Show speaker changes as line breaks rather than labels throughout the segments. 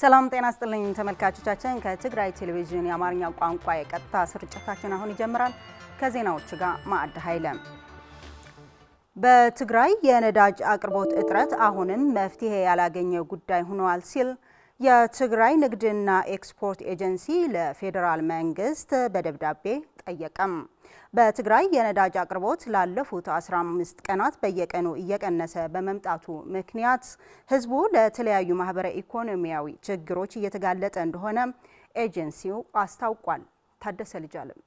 ሰላም ጤና ይስጥልኝ ተመልካቾቻችን ከትግራይ ቴሌቪዥን የአማርኛ ቋንቋ የቀጥታ ስርጭታችን አሁን ይጀምራል። ከዜናዎቹ ጋር ማዕድ ኃይለ። በትግራይ የነዳጅ አቅርቦት እጥረት አሁንም መፍትሄ ያላገኘ ጉዳይ ሆኗል ሲል የትግራይ ንግድና ኤክስፖርት ኤጀንሲ ለፌዴራል መንግስት በደብዳቤ ጠየቀም። በትግራይ የነዳጅ አቅርቦት ላለፉት 15 ቀናት በየቀኑ እየቀነሰ በመምጣቱ ምክንያት ህዝቡ ለተለያዩ ማህበረ ኢኮኖሚያዊ ችግሮች እየተጋለጠ እንደሆነ ኤጀንሲው አስታውቋል። ታደሰ ልጃለም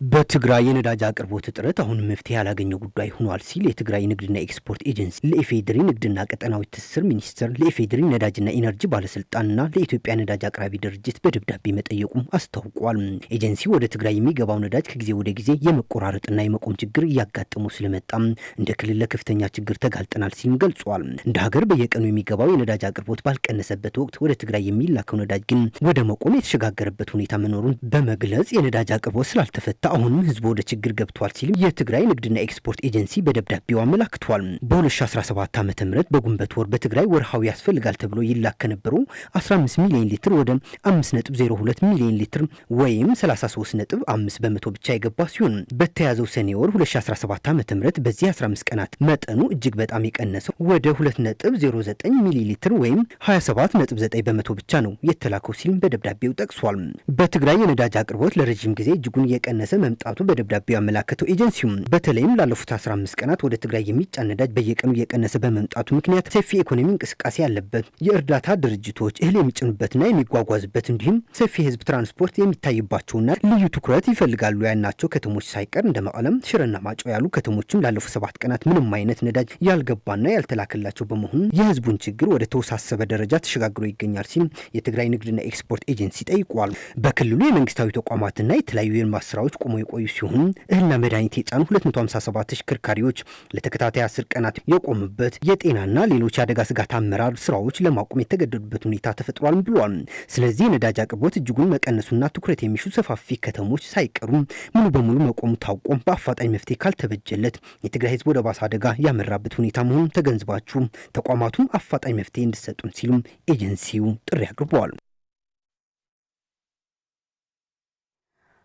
በትግራይ የነዳጅ አቅርቦት እጥረት አሁን መፍትሄ ያላገኘ ጉዳይ ሆኗል ሲል የትግራይ ንግድና ኤክስፖርት ኤጀንሲ ለኢፌዴሪ ንግድና ቀጠናዊ ትስስር ሚኒስቴር ለኢፌዴሪ ነዳጅና ኢነርጂ ባለስልጣንና ለኢትዮጵያ ነዳጅ አቅራቢ ድርጅት በደብዳቤ መጠየቁም አስታውቋል። ኤጀንሲ ወደ ትግራይ የሚገባው ነዳጅ ከጊዜ ወደ ጊዜ የመቆራረጥና የመቆም ችግር እያጋጠሙ ስለመጣም እንደ ክልል ለከፍተኛ ችግር ተጋልጠናል ሲል ገልጿል። እንደ ሀገር በየቀኑ የሚገባው የነዳጅ አቅርቦት ባልቀነሰበት ወቅት ወደ ትግራይ የሚላከው ነዳጅ ግን ወደ መቆም የተሸጋገረበት ሁኔታ መኖሩን በመግለጽ የነዳጅ አቅርቦት ስላልተፈታ አሁንም ህዝቡ ወደ ችግር ገብቷል ሲል የትግራይ ንግድና ኤክስፖርት ኤጀንሲ በደብዳቤው አመላክቷል። በ2017 ዓ.ም በጉንበት ወር በትግራይ ወርሃዊ ያስፈልጋል ተብሎ ይላክ ከነበረው 15 ሚሊዮን ሊትር ወደ 5.02 ሚሊዮን ሊትር ወይም 33.5 በመቶ ብቻ የገባ ሲሆን በተያዘው ሰኔ ወር 2017 ዓ.ም በዚህ 15 ቀናት መጠኑ እጅግ በጣም የቀነሰው ወደ 2.09 ሚሊ ሊትር ወይም 27.9 በመቶ ብቻ ነው የተላከው ሲል በደብዳቤው ጠቅሷል። በትግራይ የነዳጅ አቅርቦት ለረጅም ጊዜ እጅጉን የቀነሰ መምጣቱ በደብዳቤው ያመላከተው ኤጀንሲው በተለይም ላለፉት 15 ቀናት ወደ ትግራይ የሚጫን ነዳጅ በየቀኑ እየቀነሰ በመምጣቱ ምክንያት ሰፊ ኢኮኖሚ እንቅስቃሴ ያለበት የእርዳታ ድርጅቶች እህል የሚጭኑበትና የሚጓጓዙበት እንዲሁም ሰፊ ህዝብ ትራንስፖርት የሚታይባቸውና ልዩ ትኩረት ይፈልጋሉ ያልናቸው ከተሞች ሳይቀር እንደ መቀለም፣ ሽረና ማጮ ያሉ ከተሞችም ላለፉት 7 ቀናት ምንም አይነት ነዳጅ ያልገባና ያልተላከላቸው በመሆኑ የህዝቡን ችግር ወደ ተወሳሰበ ደረጃ ተሸጋግሮ ይገኛል ሲል የትግራይ ንግድና ኤክስፖርት ኤጀንሲ ጠይቋል። በክልሉ የመንግስታዊ ተቋማትና የተለያዩ የልማት ስራዎች ቆሞ የቆዩ ሲሆን እህልና መድኃኒት የጫኑ 257 ተሽከርካሪዎች ለተከታታይ 10 ቀናት የቆሙበት የጤናና ሌሎች አደጋ ስጋት አመራር ስራዎች ለማቆም የተገደዱበት ሁኔታ ተፈጥሯል ብሏል። ስለዚህ የነዳጅ አቅርቦት እጅጉን መቀነሱና ትኩረት የሚሹ ሰፋፊ ከተሞች ሳይቀሩ ሙሉ በሙሉ መቆሙ ታውቆ በአፋጣኝ መፍትሄ ካልተበጀለት የትግራይ ህዝብ ወደ ባሰ አደጋ ያመራበት ሁኔታ መሆኑን ተገንዝባችሁ ተቋማቱም አፋጣኝ መፍትሄ እንዲሰጡን ሲሉም ኤጀንሲው ጥሪ አቅርበዋል።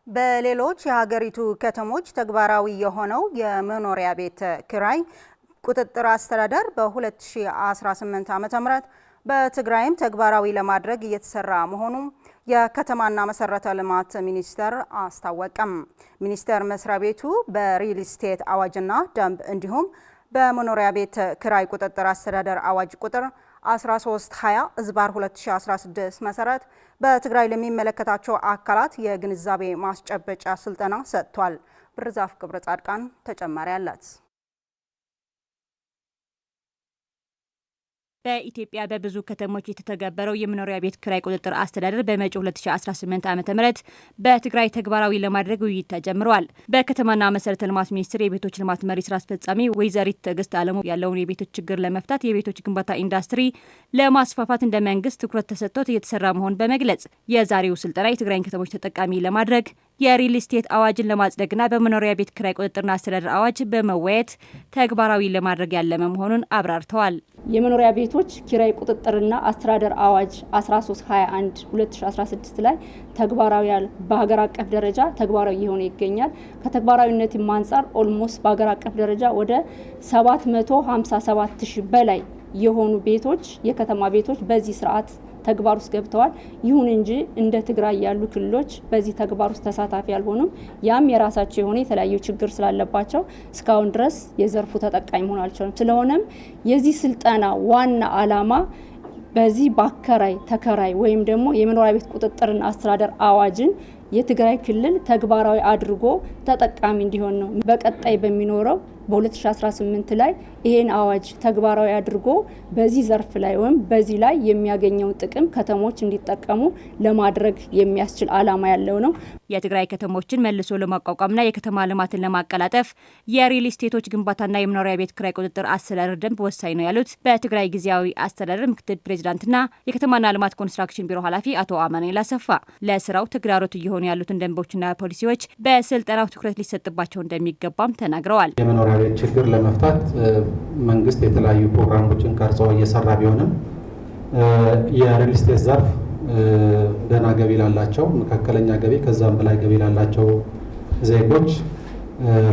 በሌሎች የሀገሪቱ ከተሞች ተግባራዊ የሆነው የመኖሪያ ቤት ኪራይ ቁጥጥር አስተዳደር በ2018 ዓ.ም በትግራይም ተግባራዊ ለማድረግ እየተሰራ መሆኑ የከተማና መሰረተ ልማት ሚኒስቴር አስታወቀም። ሚኒስቴር መስሪያ ቤቱ በሪል ስቴት አዋጅና ደንብ እንዲሁም በመኖሪያ ቤት ኪራይ ቁጥጥር አስተዳደር አዋጅ ቁጥር 1320/2016 መሰረት በትግራይ ለሚመለከታቸው አካላት የግንዛቤ ማስጨበጫ ስልጠና ሰጥቷል። ብርዛፍ ክብረ ጻድቃን ተጨማሪ አላት።
በኢትዮጵያ በብዙ ከተሞች የተተገበረው የመኖሪያ ቤት ኪራይ ቁጥጥር አስተዳደር በመጪው 2018 ዓ.ም በትግራይ ተግባራዊ ለማድረግ ውይይት ተጀምሯል። በከተማና መሰረተ ልማት ሚኒስቴር የቤቶች ልማት መሪ ስራ አስፈጻሚ ወይዘሪት ትዕግስት አለሙ ያለውን የቤቶች ችግር ለመፍታት የቤቶች ግንባታ ኢንዱስትሪ ለማስፋፋት እንደ መንግስት ትኩረት ተሰጥቶት እየተሰራ መሆኑን በመግለጽ የዛሬው ስልጠና የትግራይን ከተሞች ተጠቃሚ ለማድረግ የሪል ስቴት አዋጅን ለማጽደቅና በመኖሪያ ቤት ኪራይ ቁጥጥርና አስተዳደር አዋጅ በመወያየት ተግባራዊ ለማድረግ ያለመ መሆኑን አብራርተዋል።
የመኖሪያ ቤቶች ኪራይ ቁጥጥርና አስተዳደር አዋጅ 1321/2016 ላይ ተግባራዊ በሀገር አቀፍ ደረጃ ተግባራዊ የሆነ ይገኛል። ከተግባራዊነትም አንጻር ኦልሞስት በሀገር አቀፍ ደረጃ ወደ 757,000 በላይ የሆኑ ቤቶች የከተማ ቤቶች በዚህ ስርዓት ተግባር ውስጥ ገብተዋል። ይሁን እንጂ እንደ ትግራይ ያሉ ክልሎች በዚህ ተግባር ውስጥ ተሳታፊ ያልሆኑም ያም የራሳቸው የሆነ የተለያዩ ችግር ስላለባቸው እስካሁን ድረስ የዘርፉ ተጠቃሚ መሆን አልቻሉም። ስለሆነም የዚህ ስልጠና ዋና ዓላማ በዚህ በአከራይ ተከራይ ወይም ደግሞ የመኖሪያ ቤት ቁጥጥርና አስተዳደር አዋጅን የትግራይ ክልል ተግባራዊ አድርጎ ተጠቃሚ እንዲሆን ነው። በቀጣይ በሚኖረው በ2018 ላይ ይሄን አዋጅ ተግባራዊ አድርጎ በዚህ ዘርፍ ላይ ወይም በዚህ ላይ የሚያገኘው ጥቅም ከተሞች እንዲጠቀሙ ለማድረግ የሚያስችል ዓላማ ያለው ነው።
የትግራይ ከተሞችን መልሶ ለማቋቋምና የከተማ ልማትን ለማቀላጠፍ የሪል ስቴቶች ግንባታና የመኖሪያ ቤት ኪራይ ቁጥጥር አስተዳደር ደንብ ወሳኝ ነው ያሉት በትግራይ ጊዜያዊ አስተዳደር ምክትል ፕሬዚዳንትና የከተማና ልማት ኮንስትራክሽን ቢሮ ኃላፊ አቶ አማኑኤል አሰፋ ለስራው ተግዳሮት እየሆኑ ያሉትን ደንቦችና ፖሊሲዎች በስልጠናው ትኩረት ሊሰጥባቸው እንደሚገባም ተናግረዋል።
የመኖሪያ ቤት ችግር ለመፍታት መንግስት የተለያዩ ፕሮግራሞችን ቀርጾ እየሰራ ቢሆንም የሪል ስቴት ዘርፍ ደህና ገቢ ላላቸው፣ መካከለኛ ገቢ ከዛም በላይ ገቢ ላላቸው ዜጎች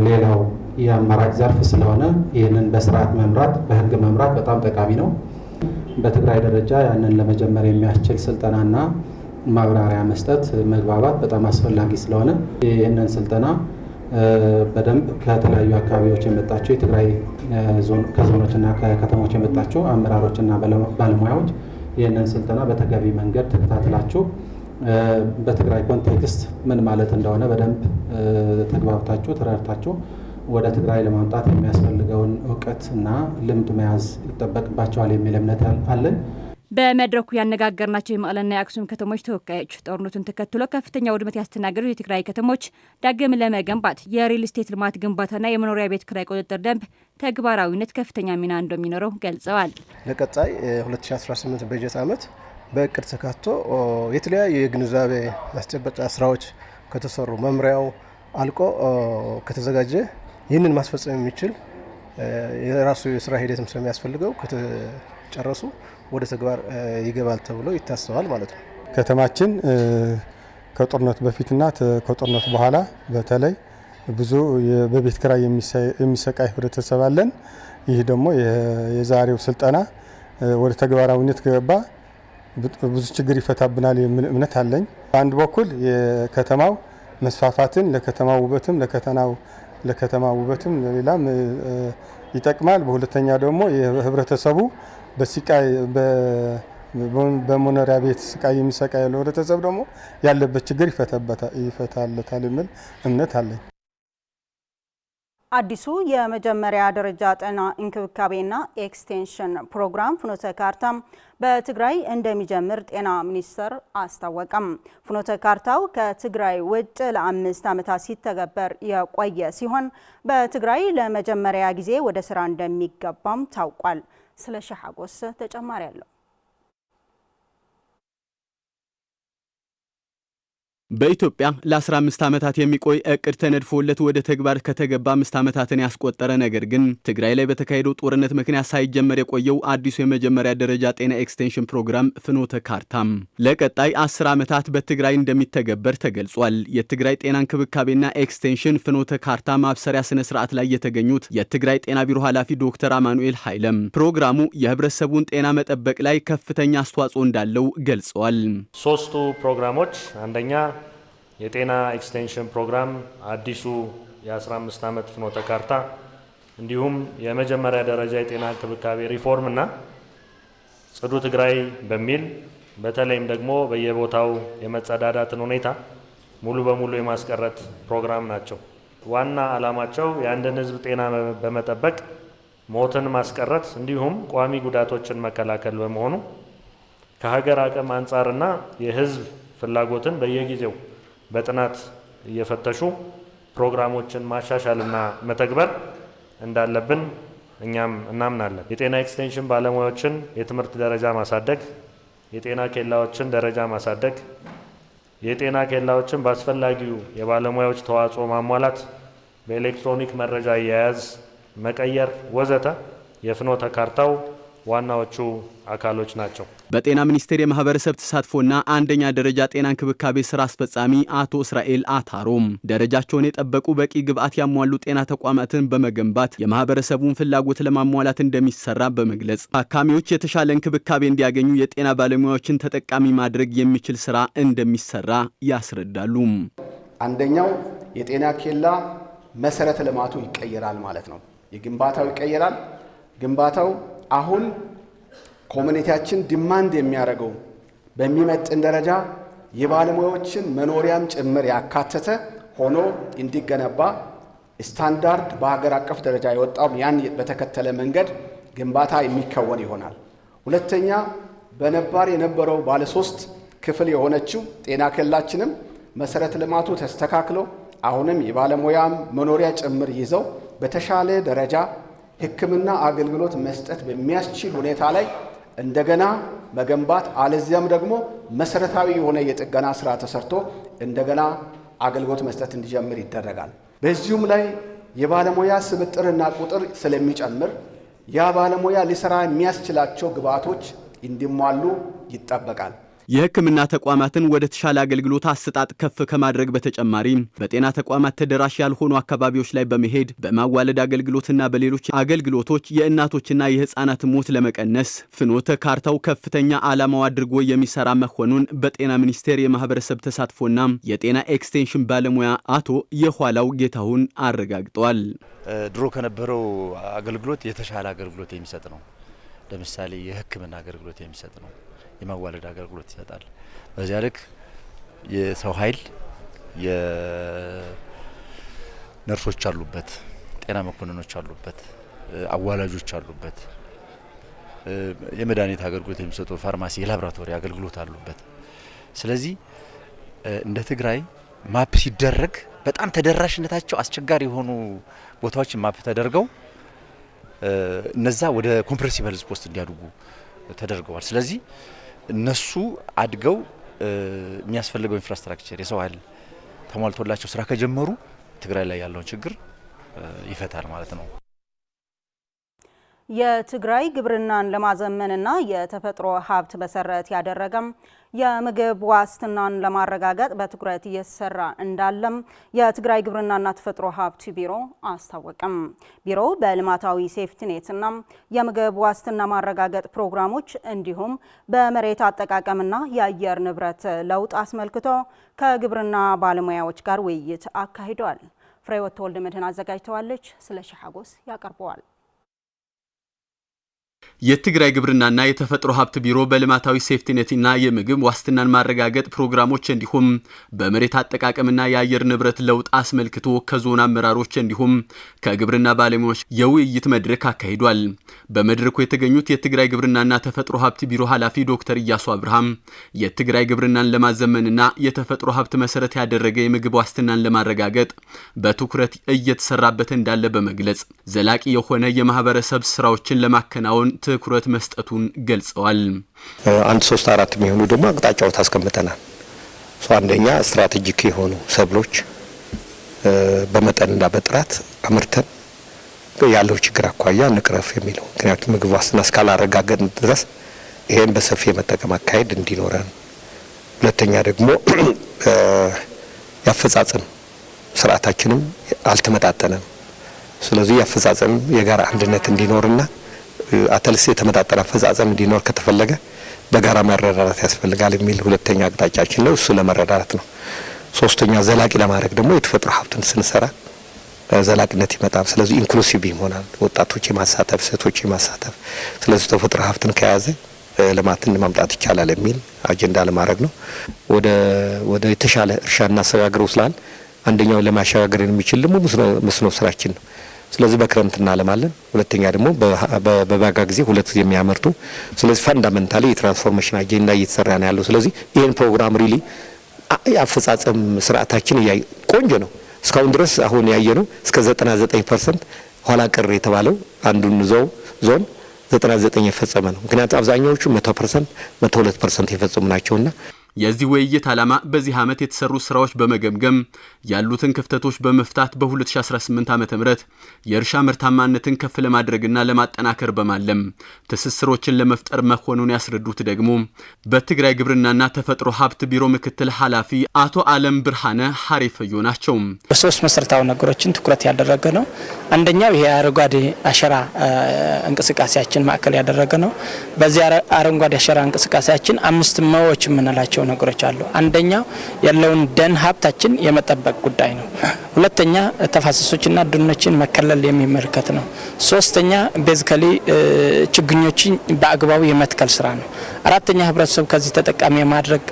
ሌላው የአማራጭ ዘርፍ ስለሆነ ይህንን በስርዓት መምራት በህግ መምራት በጣም ጠቃሚ ነው። በትግራይ ደረጃ ያንን ለመጀመር የሚያስችል ስልጠናና ማብራሪያ መስጠት መግባባት በጣም አስፈላጊ ስለሆነ ይህንን ስልጠና በደንብ ከተለያዩ አካባቢዎች የመጣቸው የትግራይ ከዞኖችና ከከተሞች የመጣቸው አመራሮችና ባለሙያዎች ይህንን ስልጠና በተገቢ መንገድ ተከታትላችሁ በትግራይ ኮንቴክስት ምን ማለት እንደሆነ በደንብ ተግባብታችሁ ተረድታችሁ ወደ ትግራይ ለማምጣት የሚያስፈልገውን እውቀትና ልምድ መያዝ ይጠበቅባቸዋል የሚል እምነት አለን።
በመድረኩ ያነጋገርናቸው የመቀለና የአክሱም ከተሞች ተወካዮች ጦርነቱን ተከትሎ ከፍተኛ ውድመት ያስተናገዱ የትግራይ ከተሞች ዳግም ለመገንባት የሪል ስቴት ልማት ግንባታና የመኖሪያ ቤት ኪራይ ቁጥጥር ደንብ ተግባራዊነት ከፍተኛ ሚና እንደሚኖረው ገልጸዋል።
ለቀጣይ 2018 በጀት ዓመት በእቅድ ተካቶ የተለያዩ የግንዛቤ ማስጨበጫ ስራዎች ከተሰሩ መምሪያው አልቆ ከተዘጋጀ ይህንን ማስፈጸም የሚችል የራሱ የስራ ሂደትም ስለሚያስፈልገው ከተጨረሱ ወደ ተግባር ይገባል ተብሎ ይታሰባል ማለት ነው።
ከተማችን ከጦርነቱ በፊትና ከጦርነቱ በኋላ በተለይ ብዙ በቤት ኪራይ የሚሰቃይ ህብረተሰብ አለን። ይህ ደግሞ የዛሬው ስልጠና ወደ ተግባራዊነት ከገባ ብዙ ችግር ይፈታብናል የሚል እምነት አለኝ። በአንድ በኩል የከተማው መስፋፋትን ለከተማው ውበትም ለሌላም ይጠቅማል። በሁለተኛ ደግሞ የህብረተሰቡ በስቃይ በመኖሪያ ቤት ስቃይ የሚሰቃይ ያለው ህብረተሰብ ደግሞ ያለበት ችግር ይፈታለታል የሚል እምነት አለኝ።
አዲሱ የመጀመሪያ ደረጃ ጤና እንክብካቤና ኤክስቴንሽን ፕሮግራም ፍኖተ ካርታ በትግራይ እንደሚጀምር ጤና ሚኒስቴር አስታወቀም። ፍኖተ ካርታው ከትግራይ ውጭ ለ5 ዓመታት ሲተገበር የቆየ ሲሆን በትግራይ ለመጀመሪያ ጊዜ ወደ ስራ እንደሚገባም ታውቋል። ስለ ሸሐጎስ ተጨማሪ አለው።
በኢትዮጵያ ለ15 ዓመታት የሚቆይ እቅድ ተነድፎለት ወደ ተግባር ከተገባ 5 ዓመታትን ያስቆጠረ ነገር ግን ትግራይ ላይ በተካሄደው ጦርነት ምክንያት ሳይጀመር የቆየው አዲሱ የመጀመሪያ ደረጃ ጤና ኤክስቴንሽን ፕሮግራም ፍኖተ ካርታም ለቀጣይ 10 ዓመታት በትግራይ እንደሚተገበር ተገልጿል። የትግራይ ጤና እንክብካቤና ኤክስቴንሽን ፍኖተ ካርታ ማብሰሪያ ስነ ስርዓት ላይ የተገኙት የትግራይ ጤና ቢሮ ኃላፊ ዶክተር አማኑኤል ኃይለም ፕሮግራሙ የህብረተሰቡን ጤና መጠበቅ ላይ ከፍተኛ አስተዋጽኦ እንዳለው ገልጸዋል።
ሶስቱ ፕሮግራሞች አንደኛ የጤና ኤክስቴንሽን ፕሮግራም አዲሱ የ15 ዓመት ፍኖተ ካርታ እንዲሁም የመጀመሪያ ደረጃ የጤና እንክብካቤ ሪፎርም እና ጽዱ ትግራይ በሚል በተለይም ደግሞ በየቦታው የመጸዳዳትን ሁኔታ ሙሉ በሙሉ የማስቀረት ፕሮግራም ናቸው። ዋና ዓላማቸው የአንድን ህዝብ ጤና በመጠበቅ ሞትን ማስቀረት እንዲሁም ቋሚ ጉዳቶችን መከላከል በመሆኑ ከሀገር አቅም አንጻርና የህዝብ ፍላጎትን በየጊዜው በጥናት እየፈተሹ ፕሮግራሞችን ማሻሻልና መተግበር እንዳለብን እኛም እናምናለን። የጤና ኤክስቴንሽን ባለሙያዎችን የትምህርት ደረጃ ማሳደግ፣ የጤና ኬላዎችን ደረጃ ማሳደግ፣ የጤና ኬላዎችን በአስፈላጊው የባለሙያዎች ተዋጽኦ ማሟላት፣ በኤሌክትሮኒክ መረጃ አያያዝ መቀየር ወዘተ የፍኖተ ካርታው ዋናዎቹ አካሎች ናቸው።
በጤና ሚኒስቴር የማህበረሰብ ተሳትፎና አንደኛ ደረጃ ጤና እንክብካቤ ስራ አስፈጻሚ አቶ እስራኤል አታሮም ደረጃቸውን የጠበቁ በቂ ግብዓት ያሟሉ ጤና ተቋማትን በመገንባት የማህበረሰቡን ፍላጎት ለማሟላት እንደሚሰራ በመግለጽ ታካሚዎች የተሻለ እንክብካቤ እንዲያገኙ የጤና ባለሙያዎችን ተጠቃሚ ማድረግ የሚችል ስራ እንደሚሰራ ያስረዳሉ።
አንደኛው የጤና ኬላ መሰረተ ልማቱ ይቀየራል ማለት ነው። የግንባታው ይቀየራል። ግንባታው አሁን ኮሚኒቲያችን ዲማንድ የሚያደርገው በሚመጥን ደረጃ የባለሙያዎችን መኖሪያም ጭምር ያካተተ ሆኖ እንዲገነባ ስታንዳርድ በሀገር አቀፍ ደረጃ የወጣው ያን በተከተለ መንገድ ግንባታ የሚከወን ይሆናል። ሁለተኛ በነባር የነበረው ባለ 3 ክፍል የሆነችው ጤና ኬላችንም መሰረተ ልማቱ ተስተካክሎ አሁንም የባለሙያም መኖሪያ ጭምር ይዘው በተሻለ ደረጃ ሕክምና አገልግሎት መስጠት በሚያስችል ሁኔታ ላይ እንደገና መገንባት አለዚያም ደግሞ መሰረታዊ የሆነ የጥገና ስራ ተሰርቶ እንደገና አገልግሎት መስጠት እንዲጀምር ይደረጋል። በዚሁም ላይ የባለሙያ ስብጥርና ቁጥር ስለሚጨምር ያ ባለሙያ ሊሰራ የሚያስችላቸው ግብዓቶች እንዲሟሉ ይጠበቃል።
የሕክምና ተቋማትን ወደ ተሻለ አገልግሎት አሰጣጥ ከፍ ከማድረግ በተጨማሪ በጤና ተቋማት ተደራሽ ያልሆኑ አካባቢዎች ላይ በመሄድ በማዋለድ አገልግሎትና በሌሎች አገልግሎቶች የእናቶችና የህፃናት ሞት ለመቀነስ ፍኖተ ካርታው ከፍተኛ ዓላማው አድርጎ የሚሰራ መሆኑን በጤና ሚኒስቴር የማህበረሰብ ተሳትፎና የጤና ኤክስቴንሽን ባለሙያ አቶ የኋላው ጌታሁን አረጋግጠዋል።
ድሮ ከነበረው አገልግሎት የተሻለ አገልግሎት የሚሰጥ ነው። ለምሳሌ የሕክምና አገልግሎት የሚሰጥ ነው። የማዋለድ አገልግሎት ይሰጣል። በዚያ ልክ የሰው ኃይል የነርሶች አሉበት፣ ጤና መኮንኖች አሉበት፣ አዋላጆች አሉበት፣ የመድኃኒት አገልግሎት የሚሰጡ ፋርማሲ፣ የላቦራቶሪ አገልግሎት አሉበት። ስለዚህ እንደ ትግራይ ማፕ ሲደረግ በጣም ተደራሽነታቸው አስቸጋሪ የሆኑ ቦታዎችን ማፕ ተደርገው እነዛ ወደ ኮምፕሬሲቭ ሄልዝ ፖስት እንዲያድጉ ተደርገዋል። ስለዚህ እነሱ አድገው የሚያስፈልገው ኢንፍራስትራክቸር የሰው ኃይል ተሟልቶላቸው ስራ ከጀመሩ ትግራይ ላይ ያለውን ችግር ይፈታል ማለት ነው።
የትግራይ ግብርናን ለማዘመንና የተፈጥሮ ሀብት መሰረት ያደረገም የምግብ ዋስትናን ለማረጋገጥ በትኩረት እየተሰራ እንዳለም የትግራይ ግብርናና ተፈጥሮ ሀብት ቢሮ አስታወቀም። ቢሮው በልማታዊ ሴፍቲኔትና የምግብ ዋስትና ማረጋገጥ ፕሮግራሞች እንዲሁም በመሬት አጠቃቀምና የአየር ንብረት ለውጥ አስመልክቶ ከግብርና ባለሙያዎች ጋር ውይይት አካሂዷል። ፍሬወት ወልደ መድህን አዘጋጅተዋለች። ስለ ሸሐጎስ ያቀርበዋል።
የትግራይ ግብርናና የተፈጥሮ ሀብት ቢሮ በልማታዊ ሴፍቲኔትና የምግብ ዋስትናን ማረጋገጥ ፕሮግራሞች እንዲሁም በመሬት አጠቃቀምና የአየር ንብረት ለውጥ አስመልክቶ ከዞን አመራሮች እንዲሁም ከግብርና ባለሙያዎች የውይይት መድረክ አካሂዷል። በመድረኩ የተገኙት የትግራይ ግብርናና ተፈጥሮ ሀብት ቢሮ ኃላፊ ዶክተር ኢያሱ አብርሃም የትግራይ ግብርናን ለማዘመንና የተፈጥሮ ሀብት መሰረት ያደረገ የምግብ ዋስትናን ለማረጋገጥ በትኩረት እየተሰራበት እንዳለ በመግለጽ ዘላቂ የሆነ የማህበረሰብ ስራዎችን ለማከናወን ትኩረት መስጠቱን ገልጸዋል።
1-3-4 የሚሆኑ ደግሞ አቅጣጫዎች አስቀምጠናል። አንደኛ ስትራቴጂክ የሆኑ ሰብሎች በመጠንና በጥራት አምርተን ያለው ችግር አኳያ ንቅረፍ የሚለው ምክንያቱም ምግብ ዋስትና እስካላረጋገጥን ድረስ ይሄን በሰፊ የመጠቀም አካሄድ እንዲኖረን፣ ሁለተኛ ደግሞ ያፈጻጸም ስርዓታችንም አልተመጣጠነም። ስለዚህ ያፈጻጸም የጋራ አንድነት እንዲኖርና አተልስ የተመጣጠነ አፈጻጸም እንዲኖር ከተፈለገ በጋራ መረዳዳት ያስፈልጋል የሚል ሁለተኛ አቅጣጫችን ነው። እሱ ለመረዳዳት ነው። ሶስተኛ ዘላቂ ለማድረግ ደግሞ የተፈጥሮ ሀብትን ስንሰራ ዘላቂነት ይመጣል። ስለዚህ ኢንክሉሲቭ ይሆናል። ወጣቶች የማሳተፍ ሴቶች የማሳተፍ ስለዚህ ተፈጥሮ ሀብትን ከያዘ ልማትን ማምጣት ይቻላል የሚል አጀንዳ ለማድረግ ነው። ወደ የተሻለ እርሻ እናሸጋግረው ስላል አንደኛው ለማሸጋገር የሚችል ደግሞ መስኖ ስራችን ነው። ስለዚህ በክረምት እናለማለን። ሁለተኛ ደግሞ በበጋ ጊዜ ሁለት ጊዜ የሚያመርቱ ስለዚህ ፈንዳሜንታሊ የትራንስፎርሜሽን አጀንዳ እየተሰራ ነው ያለው። ስለዚህ ይሄን ፕሮግራም ሪሊ የአፈጻጸም ስርዓታችን ቆንጆ ነው። እስካሁን ድረስ አሁን ያየነው እስከ 99% ኋላ ቀር የተባለው አንዱን ዞን 99 የፈጸመ ነው። ምክንያቱም አብዛኛዎቹ 100% 102% የፈጸሙ ናቸውና
የዚህ ውይይት ዓላማ በዚህ ዓመት የተሰሩ ስራዎች በመገምገም ያሉትን ክፍተቶች በመፍታት በ2018 ዓ.ም የእርሻ ምርታማነትን ከፍ ለማድረግና ለማጠናከር በማለም ትስስሮችን ለመፍጠር መሆኑን ያስረዱት ደግሞ በትግራይ ግብርናና ተፈጥሮ ሀብት ቢሮ ምክትል ኃላፊ አቶ አለም ብርሃነ ሐሪፈዮ ናቸው።
በሶስት መሰረታዊ ነገሮችን ትኩረት ያደረገ ነው። አንደኛው ይሄ አረንጓዴ አሻራ እንቅስቃሴያችን ማዕከል ያደረገ ነው። በዚህ አረንጓዴ አሻራ እንቅስቃሴያችን 5 መዎች የምንላቸው ነገሮች አሉ። አንደኛው ያለውን ደን ሀብታችን የመጠበቅ ጉዳይ ነው። ሁለተኛ ተፋሰሶችና ደኖችን መከለል የሚመለከት ነው። ሶስተኛ ቤዚካሊ ችግኞችን በአግባቡ የመትከል ስራ ነው። አራተኛ ህብረተሰቡ ከዚህ ተጠቃሚ የማድረግ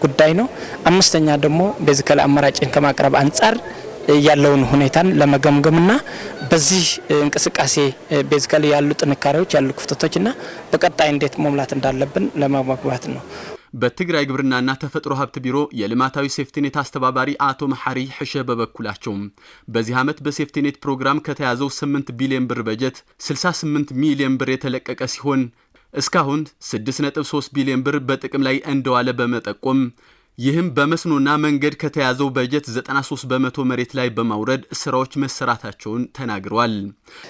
ጉዳይ ነው። አምስተኛ ደግሞ ቤዚካሊ አማራጭን ከማቅረብ አንጻር ያለውን ሁኔታን ለመገምገምና በዚህ እንቅስቃሴ ቤዚካሊ ያሉ ጥንካሬዎች ያሉ ክፍተቶችና በቀጣይ እንዴት መሙላት እንዳለብን ለማግባባት ነው።
በትግራይ ግብርናና ተፈጥሮ ሀብት ቢሮ የልማታዊ ሴፍቲኔት አስተባባሪ አቶ መሐሪ ሕሸ በበኩላቸው በዚህ ዓመት በሴፍቲኔት ፕሮግራም ከተያዘው 8 ቢሊዮን ብር በጀት 68 ሚሊዮን ብር የተለቀቀ ሲሆን እስካሁን 6.3 ቢሊዮን ብር በጥቅም ላይ እንደዋለ በመጠቆም ይህም በመስኖና መንገድ ከተያዘው በጀት 93 በመቶ መሬት ላይ በማውረድ ስራዎች መሰራታቸውን ተናግረዋል።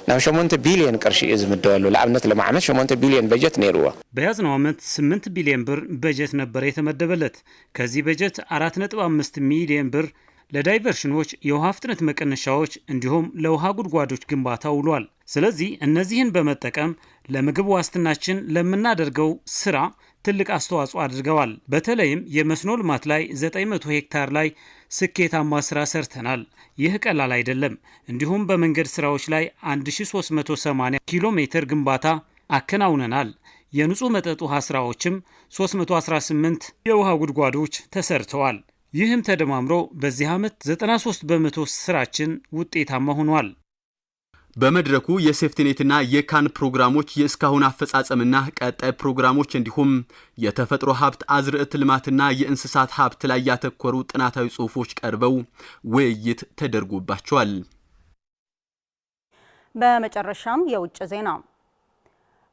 ናብ 8 ቢሊዮን ቅርሺ ዝምደበሉ ለአብነት ለማዕመት 8 ቢሊዮን በጀት ነይሩዋ።
በያዝነው ዓመት 8 ቢሊዮን ብር በጀት ነበር የተመደበለት። ከዚህ በጀት 4.5 ሚሊዮን ብር ለዳይቨርሽኖች፣ የውሃ ፍጥነት መቀነሻዎች እንዲሁም ለውሃ ጉድጓዶች ግንባታ ውሏል። ስለዚህ እነዚህን በመጠቀም ለምግብ ዋስትናችን ለምናደርገው ስራ ትልቅ አስተዋጽኦ አድርገዋል። በተለይም የመስኖ ልማት ላይ 900 ሄክታር ላይ ስኬታማ ስራ ሰርተናል። ይህ ቀላል አይደለም። እንዲሁም በመንገድ ስራዎች ላይ 1380 ኪሎ ሜትር ግንባታ አከናውነናል። የንጹህ መጠጥ ውሃ ስራዎችም 318 የውሃ ጉድጓዶች ተሰርተዋል። ይህም ተደማምሮ በዚህ ዓመት 93 በመቶ ስራችን ውጤታማ ሆኗል።
በመድረኩ የሴፍቲኔትና የካን ፕሮግራሞች የእስካሁን አፈጻጸምና ቀጣይ ፕሮግራሞች እንዲሁም የተፈጥሮ ሀብት አዝርዕት ልማትና የእንስሳት ሀብት ላይ ያተኮሩ ጥናታዊ ጽሑፎች ቀርበው ውይይት ተደርጎባቸዋል።
በመጨረሻም የውጭ ዜና።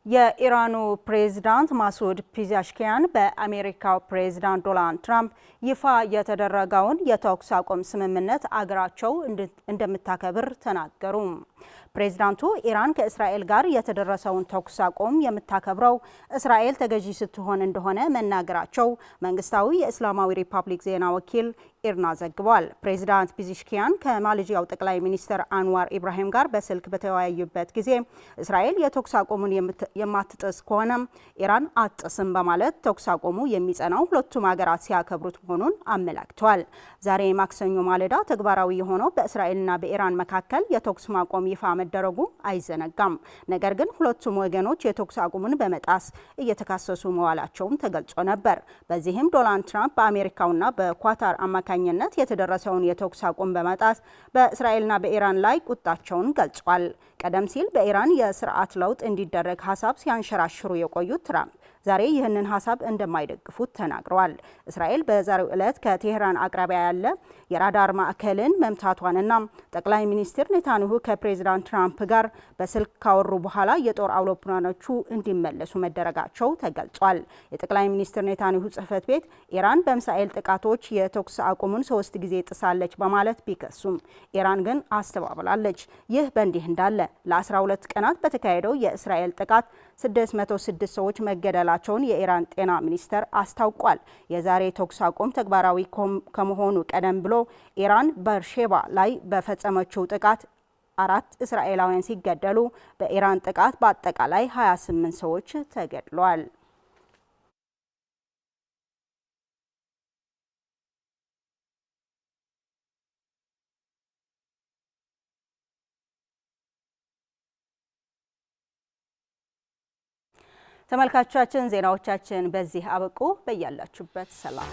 የኢራኑ ፕሬዝዳንት ማሱድ ፔዜሽኪያን በአሜሪካው ፕሬዝዳንት ዶናልድ ትራምፕ ይፋ የተደረገውን የተኩስ አቁም ስምምነት አገራቸው እንደምታከብር ተናገሩ። ፕሬዝዳንቱ ኢራን ከእስራኤል ጋር የተደረሰውን ተኩስ አቁም የምታከብረው እስራኤል ተገዢ ስትሆን እንደሆነ መናገራቸው መንግስታዊ የእስላማዊ ሪፐብሊክ ዜና ወኪል ኢርና ዘግቧል። ፕሬዝዳንት ፔዜሽኪያን ከማሌዥያው ጠቅላይ ሚኒስትር አንዋር ኢብራሂም ጋር በስልክ በተወያዩበት ጊዜ እስራኤል የተኩስ አቁሙን የማትጥስ ከሆነ ኢራን አትጥስም በማለት ተኩስ አቁሙ የሚጸናው ሁለቱም ሀገራት ሲያከብሩት መሆኑን አመላክተዋል። ዛሬ ማክሰኞ ማለዳ ተግባራዊ የሆነው በእስራኤልና በኢራን መካከል የተኩስ ማቆም ይፋ መደረጉ አይዘነጋም። ነገር ግን ሁለቱም ወገኖች የተኩስ አቁሙን በመጣስ እየተካሰሱ መዋላቸውም ተገልጾ ነበር። በዚህም ዶናልድ ትራምፕ በአሜሪካውና በኳታር አማካኝነት የተደረሰውን የተኩስ አቁም በመጣስ በእስራኤልና በኢራን ላይ ቁጣቸውን ገልጿል። ቀደም ሲል በኢራን የስርዓት ለውጥ እንዲደረግ ሀሳብ ሲያንሸራሽሩ የቆዩት ትራምፕ ዛሬ ይህንን ሀሳብ እንደማይደግፉት ተናግረዋል። እስራኤል በዛሬው ዕለት ከቴህራን አቅራቢያ ያለ የራዳር ማዕከልን መምታቷንና ጠቅላይ ሚኒስትር ኔታንያሁ ከፕሬዝዳንት ትራምፕ ጋር በስልክ ካወሩ በኋላ የጦር አውሮፕላኖቹ እንዲመለሱ መደረጋቸው ተገልጿል። የጠቅላይ ሚኒስትር ኔታንያሁ ጽህፈት ቤት ኢራን በሚሳኤል ጥቃቶች የተኩስ አቁሙን 3 ጊዜ ጥሳለች በማለት ቢከሱም ኢራን ግን አስተባብላለች። ይህ በእንዲህ እንዳለ ለ12 ቀናት በተካሄደው የእስራኤል ጥቃት 606 ሰዎች መገደላቸውን የኢራን ጤና ሚኒስቴር አስታውቋል። የዛሬ ተኩስ አቁም ተግባራዊ ከመሆኑ ቀደም ብሎ ኢራን በርሼባ ላይ በፈጸመችው ጥቃት 4 እስራኤላውያን ሲገደሉ በኢራን ጥቃት በአጠቃላይ 28 ሰዎች ተገድለዋል። ተመልካቾቻችን ዜናዎቻችን በዚህ አበቁ። በያላችሁበት ሰላም